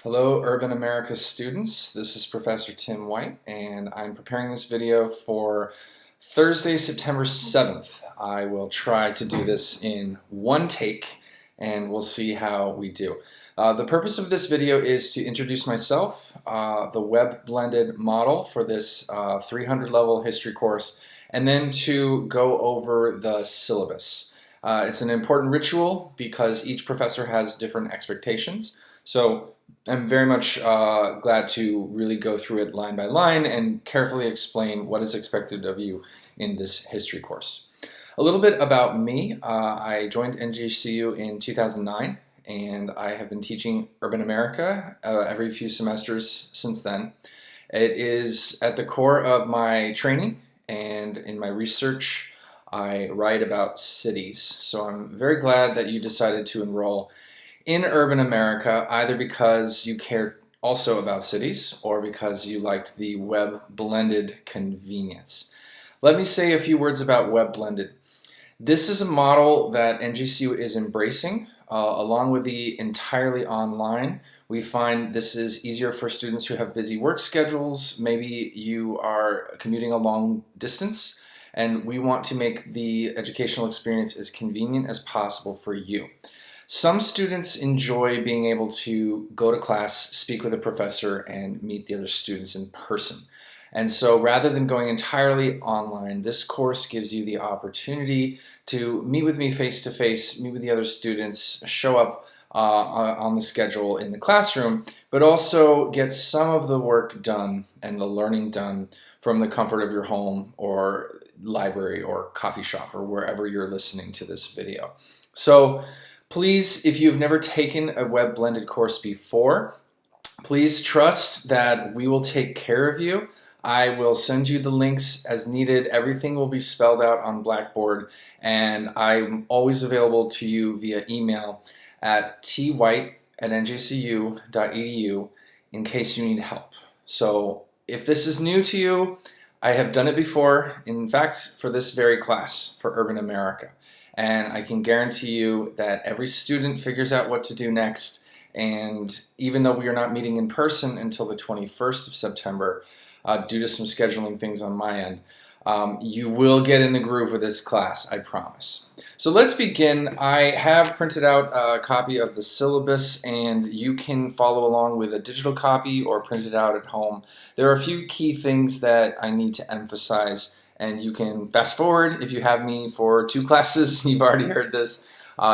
Hello, Urban America students. This is Professor Tim White, and I'm preparing this video for Thursday, September 7th. I will try to do this in one take, and we'll see how we do. The purpose of this video is to introduce myself, the web blended model for this 300 level history course, and then to go over the syllabus. It's an important ritual because each professor has different expectations. So I'm very much glad to really go through it line by line and carefully explain what is expected of you in this history course. A little bit about me. I joined NGCU in 2009 and I have been teaching Urban America every few semesters since then. It is at the core of my training, and in my research I write about cities. So I'm very glad that you decided to enroll in Urban America, either because you care also about cities or because you liked the web blended convenience. Let me say a few words about web blended. This is a model that NGCU is embracing. Along with the entirely online, we find this is easier for students who have busy work schedules. Maybe you are commuting a long distance, and we want to make the educational experience as convenient as possible for you. Some students enjoy being able to go to class, speak with a professor, and meet the other students in person. And so rather than going entirely online, this course gives you the opportunity to meet with me face-to-face, meet with the other students, show up on the schedule in the classroom, but also get some of the work done and the learning done from the comfort of your home or library or coffee shop or wherever you're listening to this video. So please, if you've never taken a web blended course before, please trust that we will take care of you. I will send you the links as needed. Everything will be spelled out on Blackboard, and I'm always available to you via email at twhite@ngcu.edu in case you need help. So if this is new to you, I have done it before, in fact, for this very class, for Urban America. And I can guarantee you that every student figures out what to do next. And even though we are not meeting in person until the 21st of September, due to some scheduling things on my end, you will get in the groove with this class, I promise. So let's begin. I have printed out a copy of the syllabus, and you can follow along with a digital copy or print it out at home. There are a few key things that I need to emphasize, and you can fast forward if you have me for 2 classes. You've already heard this.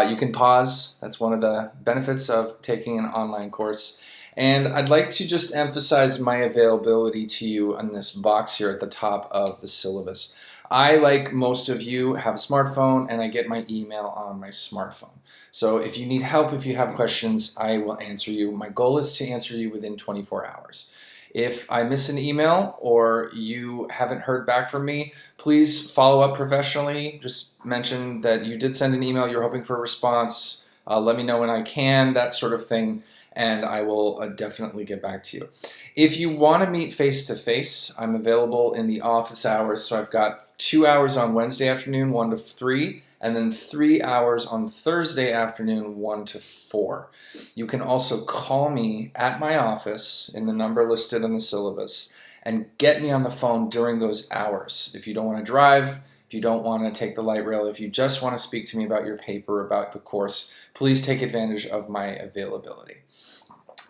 You can pause. That's one of the benefits of taking an online course. And I'd like to just emphasize my availability to you on this box here at the top of the syllabus. I, like most of you, have a smartphone, and I get my email on my smartphone. So if you need help, if you have questions, I will answer you. My goal is to answer you within 24 hours. If I miss an email or you haven't heard back from me, please follow up professionally. Just mention that you did send an email, you're hoping for a response. Let me know when I can, that sort of thing, and I will definitely get back to you. If you want to meet face-to-face, I'm available in the office hours. So I've got 2 hours on Wednesday afternoon, 1 to 3, and then 3 hours on Thursday afternoon, 1 to 4. You can also call me at my office in the number listed in the syllabus and get me on the phone during those hours. If you don't want to drive, if you don't want to take the light rail, if you just want to speak to me about your paper, about the course, please take advantage of my availability.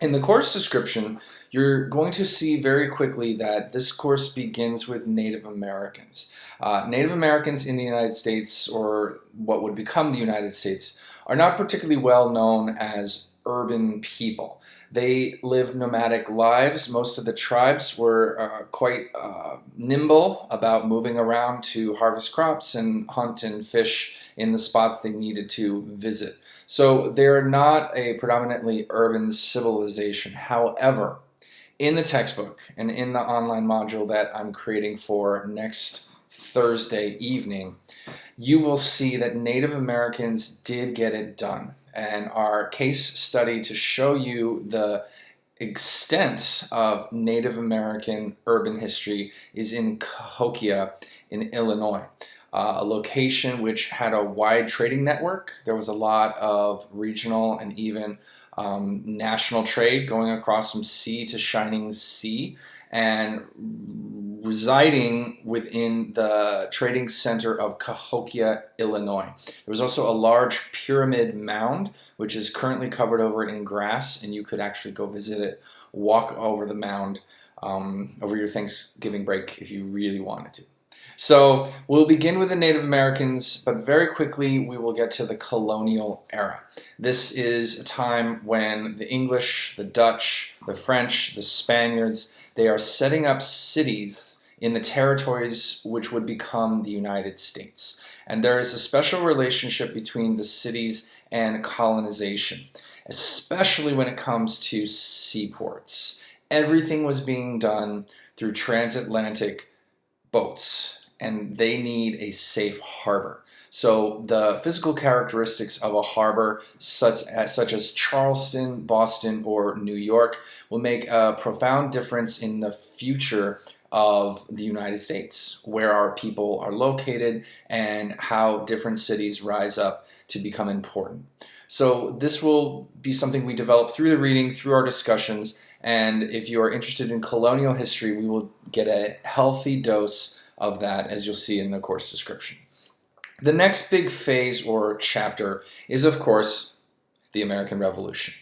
In the course description, you're going to see very quickly that this course begins with Native Americans. Native Americans in the United States, or what would become the United States, are not particularly well known as urban people. They lived nomadic lives. Most of the tribes were quite nimble about moving around to harvest crops and hunt and fish in the spots they needed to visit. So they're not a predominantly urban civilization. However, in the textbook and in the online module that I'm creating for next Thursday evening, you will see that Native Americans did get it done. And our case study to show you the extent of Native American urban history is in Cahokia in Illinois. a location which had a wide trading network. There was a lot of regional and even national trade going across from sea to shining sea, and residing within the trading center of Cahokia, Illinois. There was also a large pyramid mound, which is currently covered over in grass, and you could actually go visit it, walk over the mound over your Thanksgiving break if you really wanted to. So we'll begin with the Native Americans, but very quickly we will get to the colonial era. This is a time when the English, the Dutch, the French, the Spaniards, they are setting up cities in the territories which would become the United States. And there is a special relationship between the cities and colonization, especially when it comes to seaports. Everything was being done through transatlantic boats, and they need a safe harbor. So the physical characteristics of a harbor, such as Charleston, Boston, or New York, will make a profound difference in the future of the United States, where our people are located and how different cities rise up to become important. So this will be something we develop through the reading, through our discussions, and if you are interested in colonial history, we will get a healthy dose of that, as you'll see in the course description. The next big phase or chapter is, of course, the American Revolution.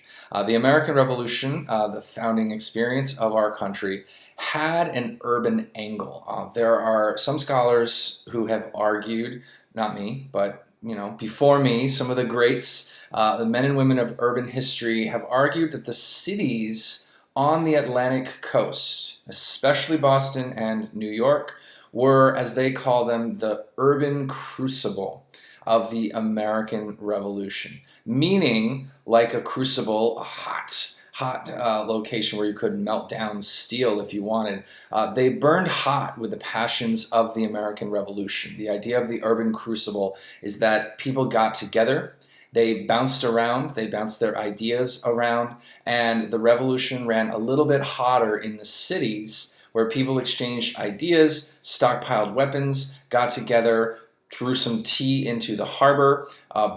The American Revolution, the founding experience of our country, had an urban angle. There are some scholars who have argued, not me, but before me, some of the greats, the men and women of urban history, have argued that the cities on the Atlantic coast, especially Boston and New York, were, as they call them, the urban crucible of the American Revolution. Meaning, like a crucible, a hot location where you could melt down steel if you wanted. They burned hot with the passions of the American Revolution. The idea of the urban crucible is that people got together, they bounced around, they bounced their ideas around, and the revolution ran a little bit hotter in the cities, where people exchanged ideas, stockpiled weapons, got together, threw some tea into the harbor,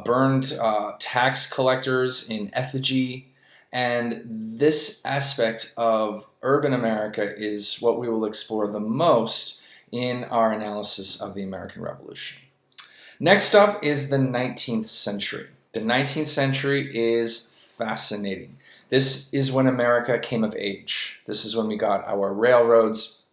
burned tax collectors in effigy. And this aspect of urban America is what we will explore the most in our analysis of the American Revolution. Next up is the 19th century. The 19th century is fascinating. This is when America came of age. This is when we got our railroads,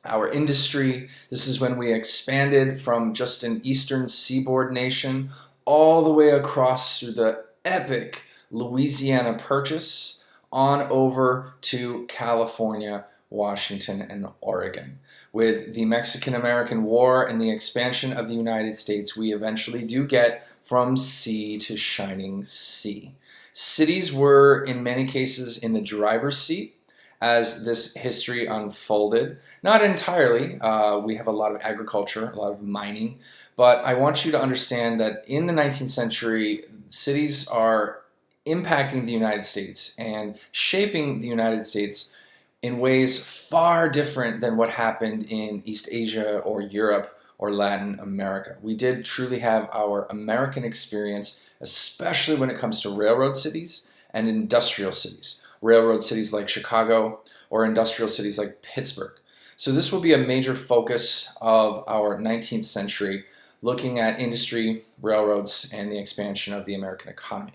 our industry. This is when we expanded from just an eastern seaboard nation all the way across through the epic Louisiana Purchase on over to California, Washington, and Oregon. With the Mexican-American War and the expansion of the United States, we eventually do get from sea to shining sea. Cities were, in many cases, in the driver's seat as this history unfolded. Not entirely. We have a lot of agriculture, a lot of mining, but I want you to understand that in the 19th century, cities are impacting the United States and shaping the United States in ways far different than what happened in East Asia or Europe or Latin America. We did truly have our American experience, especially when it comes to railroad cities and industrial cities. Railroad cities like Chicago or industrial cities like Pittsburgh. So this will be a major focus of our 19th century, looking at industry, railroads, and the expansion of the American economy.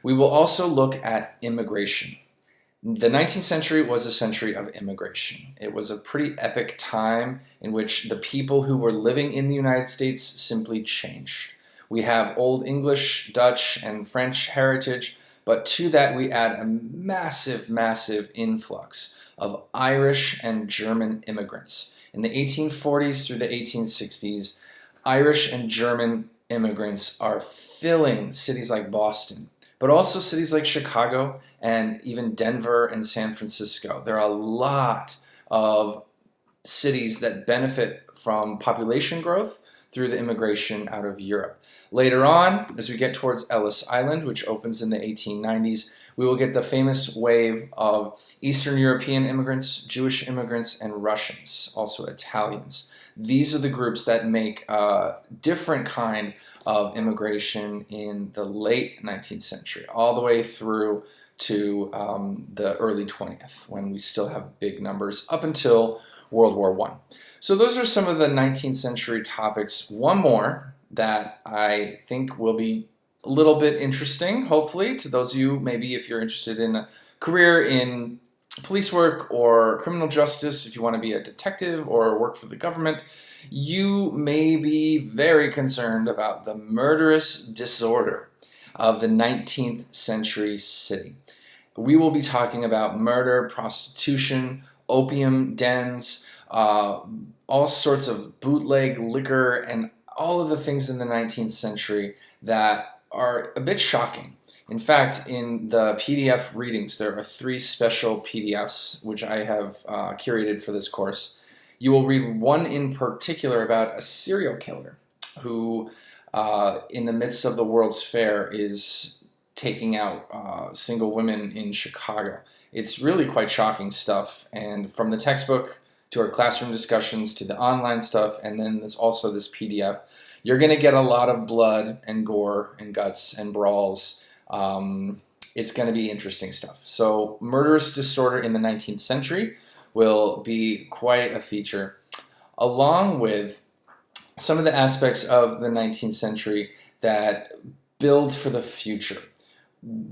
We will also look at immigration. The 19th century was a century of immigration. It was a pretty epic time in which the people who were living in the United States simply changed. We have Old English, Dutch, and French heritage, but to that we add a massive, massive influx of Irish and German immigrants. In the 1840s through the 1860s, Irish and German immigrants are filling cities like Boston, but also cities like Chicago and even Denver and San Francisco. There are a lot of cities that benefit from population growth through the immigration out of Europe. Later on, as we get towards Ellis Island, which opens in the 1890s, we will get the famous wave of Eastern European immigrants, Jewish immigrants, and Russians, also Italians. These are the groups that make a different kind of immigration in the late 19th century, all the way through to the early 20th, when we still have big numbers up until World War I. So those are some of the 19th century topics. One more that I think will be a little bit interesting, hopefully, to those of you, maybe if you're interested in a career in police work or criminal justice, if you want to be a detective or work for the government, you may be very concerned about the murderous disorder of the 19th century city. We will be talking about murder, prostitution, opium dens, all sorts of bootleg liquor, and all of the things in the 19th century that are a bit shocking. In fact, in the PDF readings, there are 3 special PDFs which I have curated for this course. You will read one in particular about a serial killer who, in the midst of the World's Fair, is taking out single women in Chicago. It's really quite shocking stuff, and from the textbook to our classroom discussions to the online stuff, and then there's also this PDF, you're going to get a lot of blood and gore and guts and brawls. It's going to be interesting stuff. So murderous disorder in the 19th century will be quite a feature, along with some of the aspects of the 19th century that build for the future.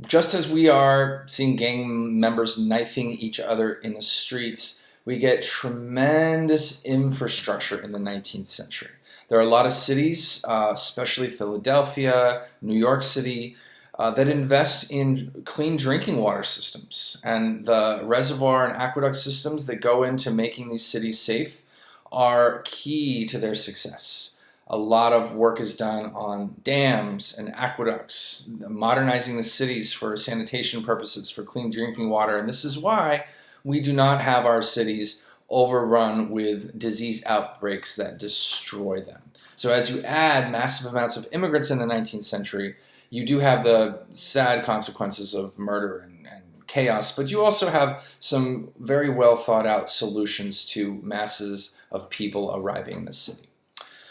Just as we are seeing gang members knifing each other in the streets, we get tremendous infrastructure in the 19th century. There are a lot of cities, especially Philadelphia, New York City, that invest in clean drinking water systems. And the reservoir and aqueduct systems that go into making these cities safe are key to their success. A lot of work is done on dams and aqueducts, modernizing the cities for sanitation purposes, for clean drinking water. And this is why we do not have our cities overrun with disease outbreaks that destroy them. So as you add massive amounts of immigrants in the 19th century, you do have the sad consequences of murder and chaos, but you also have some very well thought out solutions to masses of people arriving in the city.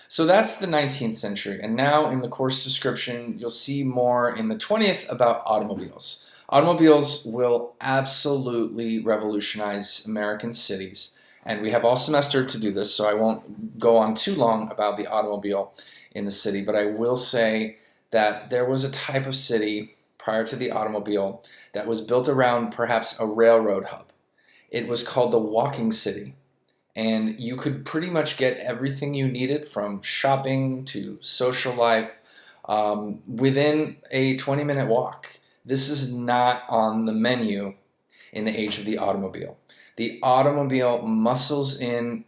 So that's the 19th century, and now in the course description, you'll see more in the 20th about automobiles. Automobiles will absolutely revolutionize American cities, and we have all semester to do this, so I won't go on too long about the automobile in the city, but I will say that there was a type of city prior to the automobile that was built around perhaps a railroad hub. It was called the walking city, and you could pretty much get everything you needed from shopping to social life within a 20-minute walk. This is not on the menu in the age of the automobile. The automobile muscles in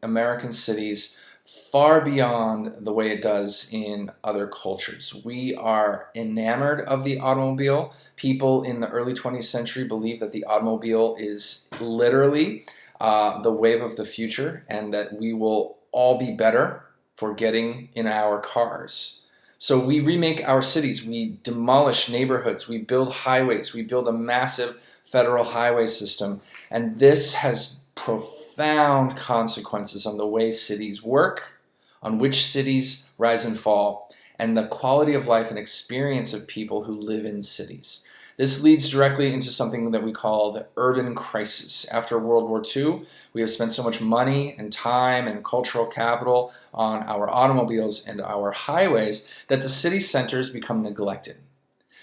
American cities far beyond the way it does in other cultures. We are enamored of the automobile. People in the early 20th century believe that the automobile is literally the wave of the future, and that we will all be better for getting in our cars. So we remake our cities, we demolish neighborhoods, we build highways, we build a massive federal highway system, and this has profound consequences on the way cities work, on which cities rise and fall, and the quality of life and experience of people who live in cities. This leads directly into something that we call the urban crisis. After World War II, we have spent so much money and time and cultural capital on our automobiles and our highways that the city centers become neglected.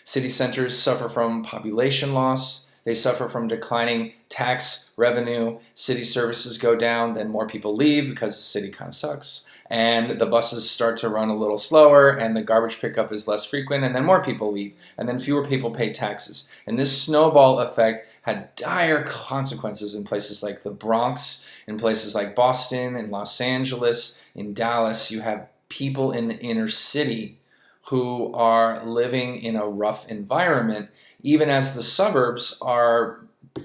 City centers suffer from population loss. They suffer from declining tax revenue. City services go down, then more people leave because the city kind of sucks. And the buses start to run a little slower, and the garbage pickup is less frequent, and then more people leave, and then fewer people pay taxes. And this snowball effect had dire consequences in places like the Bronx, in places like Boston, in Los Angeles, in Dallas. You have people in the inner city who are living in a rough environment, even as the suburbs are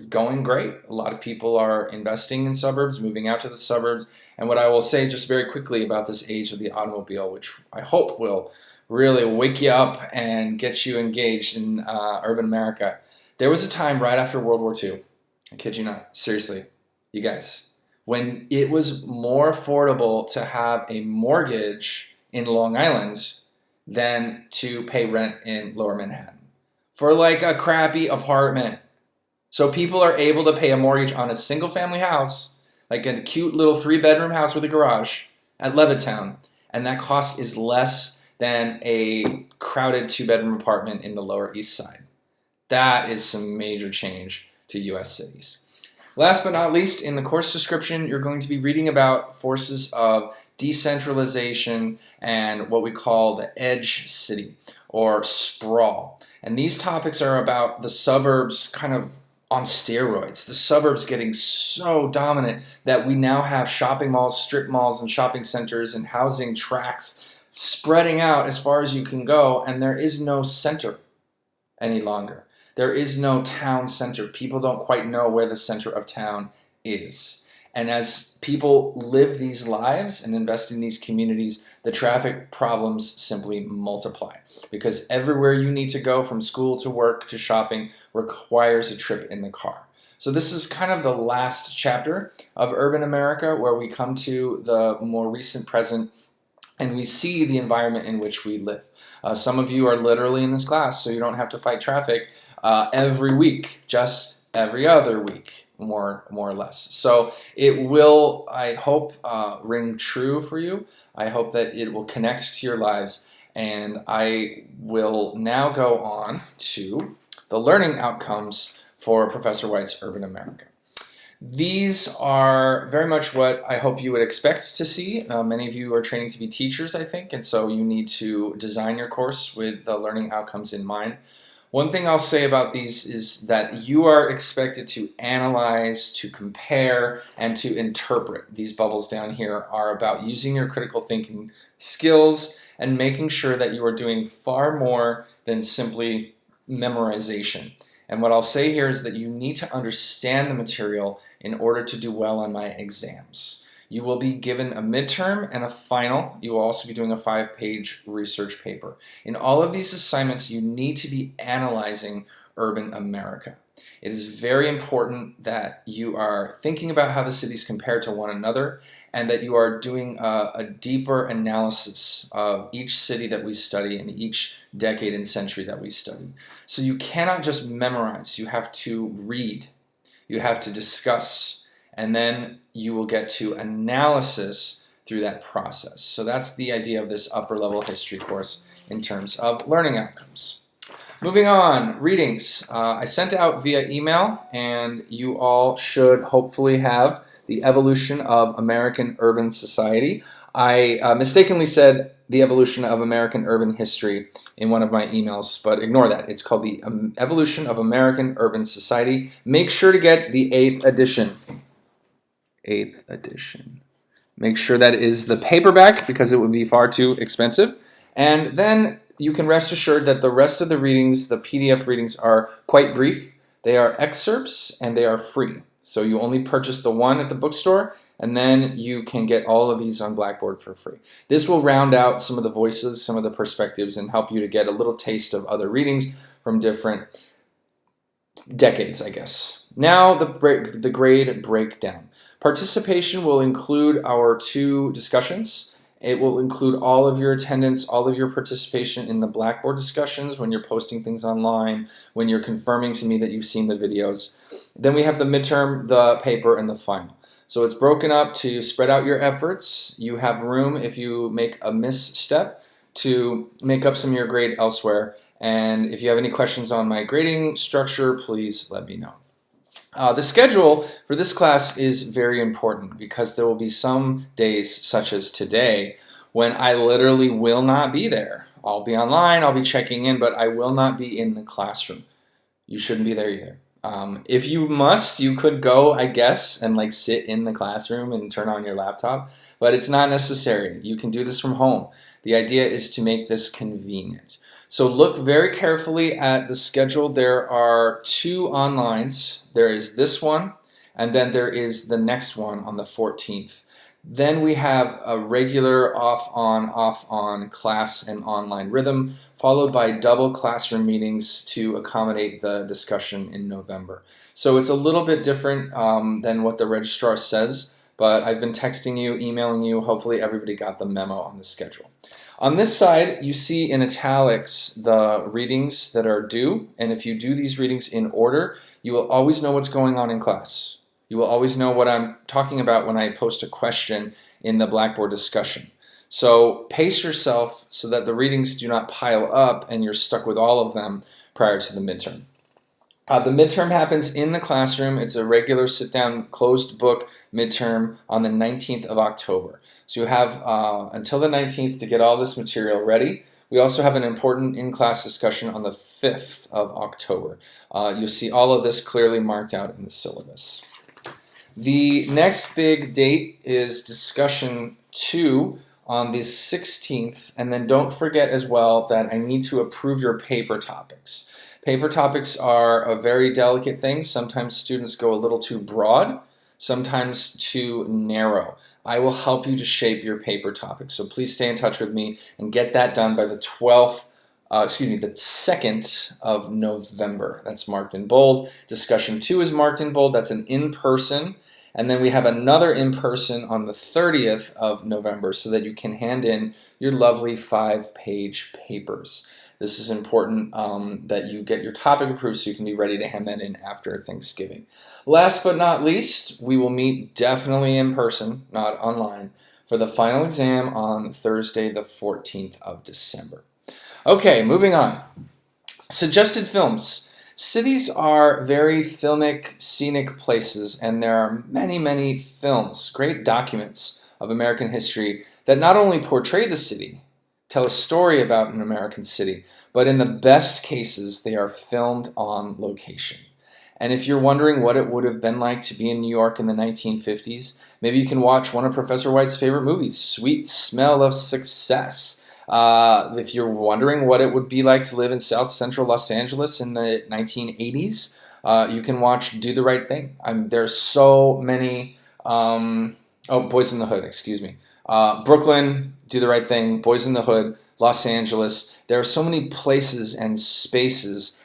going great. A lot of people are investing in suburbs, moving out to the suburbs, And what I will say just very quickly about this age of the automobile, which I hope will really wake you up and get you engaged in urban America. There was a time right after World War II, I kid you not, seriously, you guys, when it was more affordable to have a mortgage in Long Island than to pay rent in Lower Manhattan for like a crappy apartment. So people are able to pay a mortgage on a single family house, like a cute little 3-bedroom house with a garage at Levittown, and that cost is less than a crowded 2-bedroom apartment in the Lower East Side. That is some major change to US cities. Last but not least, in the course description, you're going to be reading about forces of decentralization and what we call the edge city or sprawl. And these topics are about the suburbs kind of on steroids. The suburbs getting so dominant that we now have shopping malls, strip malls, and shopping centers and housing tracts spreading out as far as you can go, and there is no center any longer. There is no town center. People don't quite know where the center of town is. And as people live these lives and invest in these communities, the traffic problems simply multiply because everywhere you need to go from school to work to shopping requires a trip in the car. So this is kind of the last chapter of urban America where we come to the more recent present and we see the environment in which we live. Some of you are literally in this class, so you don't have to fight traffic every week, just every other week, more or less. So it will, I hope, ring true for you. I hope that it will connect to your lives. And I will now go on to the learning outcomes for Professor White's Urban America. These are very much what I hope you would expect to see. Many of you are training to be teachers, I think, and so you need to design your course with the learning outcomes in mind. One thing I'll say about these is that you are expected to analyze, to compare, and to interpret. These bubbles down here are about using your critical thinking skills and making sure that you are doing far more than simply memorization. And what I'll say here is that you need to understand the material in order to do well on my exams. You will be given a midterm and a final. You will also be doing a 5-page research paper. In all of these assignments, you need to be analyzing urban America. It is very important that you are thinking about how the cities compare to one another and that you are doing a deeper analysis of each city that we study and each decade and century that we study. So you cannot just memorize. You have to read. You have to discuss. And then you will get to analysis through that process. So that's the idea of this upper level history course in terms of learning outcomes. Moving on, readings. I sent out via email, and you all should hopefully have The Evolution of American Urban Society. I mistakenly said The Evolution of American Urban History in one of my emails, but ignore that. It's called The Evolution of American Urban Society. Make sure to get the 8th edition. 8th edition. Make sure that is the paperback because it would be far too expensive. And then you can rest assured that the rest of the readings, the PDF readings, are quite brief. They are excerpts and they are free. So you only purchase the one at the bookstore and then you can get all of these on Blackboard for free. This will round out some of the voices, some of the perspectives, and help you to get a little taste of other readings from different decades, I guess. Now the grade breakdown. Participation will include our 2 discussions. It will include all of your attendance, all of your participation in the Blackboard discussions when you're posting things online, when you're confirming to me that you've seen the videos. Then we have the midterm, the paper, and the final. So it's broken up to spread out your efforts. You have room if you make a misstep to make up some of your grade elsewhere. And if you have any questions on my grading structure, please let me know. The schedule for this class is very important because there will be some days, such as today, when I literally will not be there. I'll be online, I'll be checking in, but I will not be in the classroom. You shouldn't be there either. If you must, you could go, I guess, and like sit in the classroom and turn on your laptop, but it's not necessary. You can do this from home. The idea is to make this convenient. So look very carefully at the schedule. There are 2 onlines. There is this one, and then there is the next one on the 14th. Then we have a regular off-on class and online rhythm, followed by double classroom meetings to accommodate the discussion in November. So it's a little bit different than what the registrar says, but I've been texting you, emailing you. Hopefully everybody got the memo on the schedule. On this side, you see in italics the readings that are due, and if you do these readings in order, you will always know what's going on in class. You will always know what I'm talking about when I post a question in the Blackboard discussion. So pace yourself so that the readings do not pile up and you're stuck with all of them prior to the midterm. The midterm happens in the classroom. It's a regular sit-down closed book midterm on the 19th of October. So you have until the 19th to get all this material ready. We also have an important in-class discussion on the 5th of October. You'll see all of this clearly marked out in the syllabus. The next big date is discussion 2 on the 16th, and then don't forget as well that I need to approve your paper topics. Paper topics are a very delicate thing. Sometimes students go a little too broad, sometimes too narrow. I will help you to shape your paper topics, so please stay in touch with me and get that done by the 2nd of November. That's marked in bold. Discussion 2 is marked in bold. That's an in-person. And then we have another in-person on the 30th of November so that you can hand in your lovely 5-page papers. This is important that you get your topic approved so you can be ready to hand that in after Thanksgiving. Last but not least, we will meet definitely in person, not online, for the final exam on Thursday, the 14th of December. Okay, moving on. Suggested films. Cities are very filmic, scenic places, and there are many, many films, great documents of American history that not only portray the city, tell a story about an American city, but in the best cases, they are filmed on location. And if you're wondering what it would have been like to be in New York in the 1950s, maybe you can watch one of Professor White's favorite movies, Sweet Smell of Success. If you're wondering what it would be like to live in South Central Los Angeles in the 1980s, you can watch Do the Right Thing. There's so many, Boys in the Hood, excuse me. Brooklyn, Do the Right Thing, Boys in the Hood, Los Angeles. There are so many places and spaces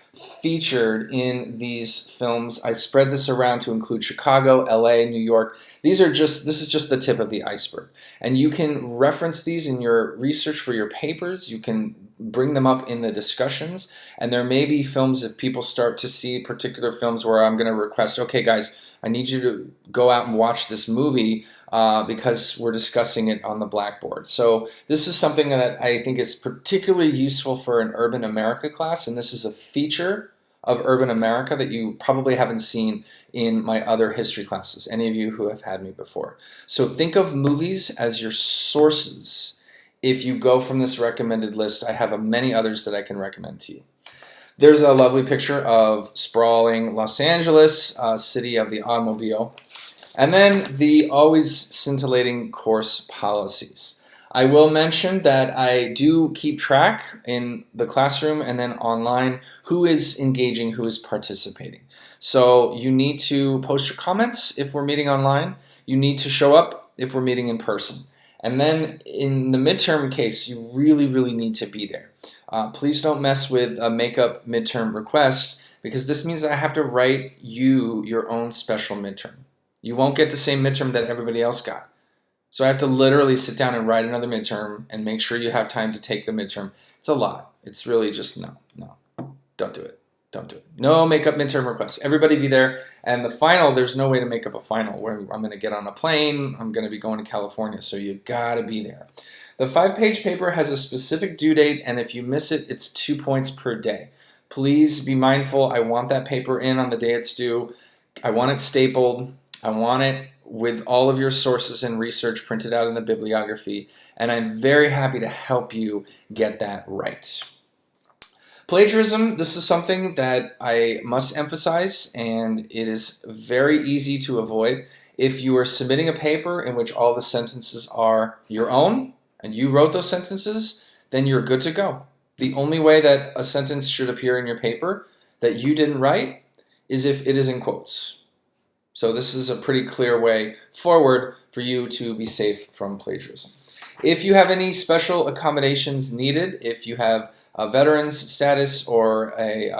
featured in these films. I spread this around to include Chicago, LA, New York. This is just the tip of the iceberg. And you can reference these in your research for your papers. You can bring them up in the discussions. And there may be films, if people start to see particular films, where I'm going to request, okay guys, I need you to go out and watch this movie because we're discussing it on the Blackboard. So this is something that I think is particularly useful for an Urban America class, and this is a feature of Urban America that you probably haven't seen in my other history classes, any of you who have had me before. So think of movies as your sources. If you go from this recommended list, I have many others that I can recommend to you. There's a lovely picture of sprawling Los Angeles, city of the automobile, and then the always scintillating course policies. I will mention that I do keep track in the classroom and then online who is engaging, who is participating. So you need to post your comments if we're meeting online. You need to show up if we're meeting in person. And then in the midterm case, you really, really need to be there. Please don't mess with a makeup midterm request, because this means that I have to write you your own special midterm. You won't get the same midterm that everybody else got. So I have to literally sit down and write another midterm and make sure you have time to take the midterm. It's a lot. It's really just no, don't do it. Don't do it. No makeup midterm requests. Everybody be there. And the final, there's no way to make up a final where I'm going to get on a plane. I'm going to be going to California. So you got to be there. The 5-page paper has a specific due date, and if you miss it, it's 2 points per day. Please be mindful. I want that paper in on the day it's due. I want it stapled. I want it with all of your sources and research printed out in the bibliography, and I'm very happy to help you get that right. Plagiarism, this is something that I must emphasize, and it is very easy to avoid. If you are submitting a paper in which all the sentences are your own, and you wrote those sentences, then you're good to go. The only way that a sentence should appear in your paper that you didn't write is if it is in quotes. So this is a pretty clear way forward for you to be safe from plagiarism. If you have any special accommodations needed, if you have a veteran's status or a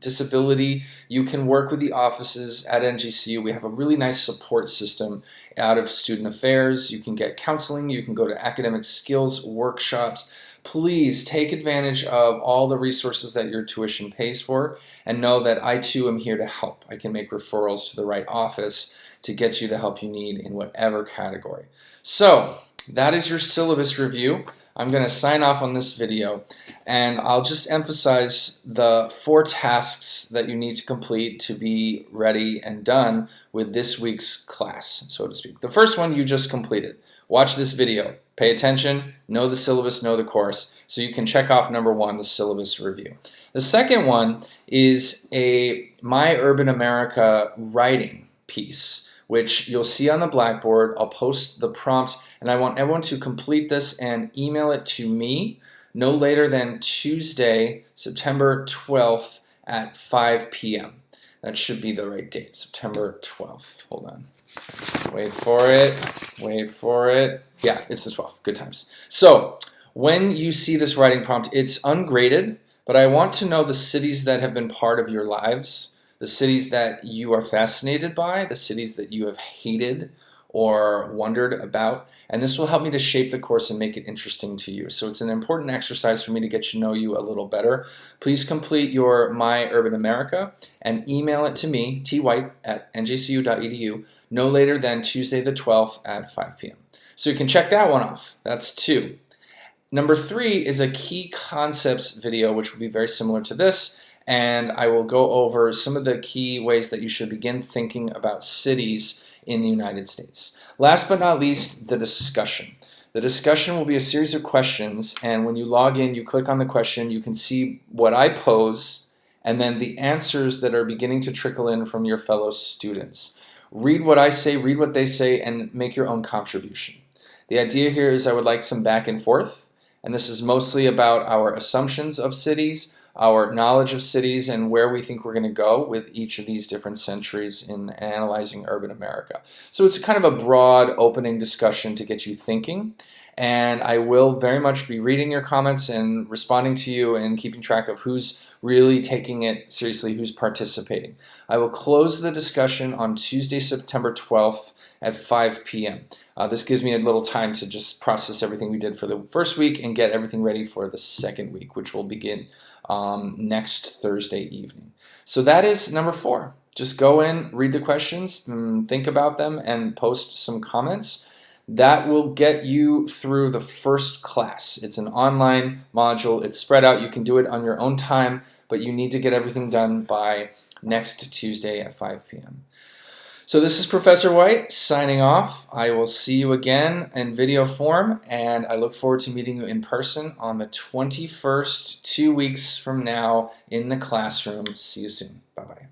disability, you can work with the offices at NGCU. We have a really nice support system out of student affairs. You can get counseling, you can go to academic skills workshops. Please take advantage of all the resources that your tuition pays for, and know that I too am here to help. I can make referrals to the right office to get you the help you need in whatever category. So that is your syllabus review. I'm going to sign off on this video, and I'll just emphasize the 4 tasks that you need to complete to be ready and done with this week's class, so to speak. The first one you just completed. Watch this video. Pay attention, know the syllabus, know the course, so you can check off number 1, the syllabus review. The second one is a My Urban America writing piece, which you'll see on the blackboard. I'll post the prompt, and I want everyone to complete this and email it to me no later than Tuesday, September 12th at 5 p.m. That should be the right date, September 12th. Hold on. Wait for it. Wait for it. Yeah, it's the 12th. Good times. So when you see this writing prompt, it's ungraded, but I want to know the cities that have been part of your lives, the cities that you are fascinated by, the cities that you have hated or wondered about, and this will help me to shape the course and make it interesting to you. So it's an important exercise for me to get to know you a little better. Please complete your My Urban America and email it to me, twhite@njcu.edu, no later than Tuesday the 12th at 5 p.m. So you can check that one off. That's 2. Number 3 is a key concepts video, which will be very similar to this, and I will go over some of the key ways that you should begin thinking about cities in the United States. Last but not least, the discussion. The discussion will be a series of questions, and when you log in, you click on the question, you can see what I pose, and then the answers that are beginning to trickle in from your fellow students. Read what I say, read what they say, and make your own contribution. The idea here is I would like some back and forth, and this is mostly about our assumptions of cities, our knowledge of cities, and where we think we're going to go with each of these different centuries in analyzing urban America. So it's kind of a broad opening discussion to get you thinking, and I will very much be reading your comments and responding to you and keeping track of who's really taking it seriously, who's participating. I will close the discussion on Tuesday, September 12th at 5 p.m. This gives me a little time to just process everything we did for the first week and get everything ready for the second week, which will begin next Thursday evening. So that is number 4. Just go in, read the questions, think about them, and post some comments. That will get you through the first class. It's an online module. It's spread out. You can do it on your own time, but you need to get everything done by next Tuesday at 5 p.m. So this is Professor White signing off. I will see you again in video form, and I look forward to meeting you in person on the 21st, 2 weeks from now in the classroom. See you soon. Bye-bye.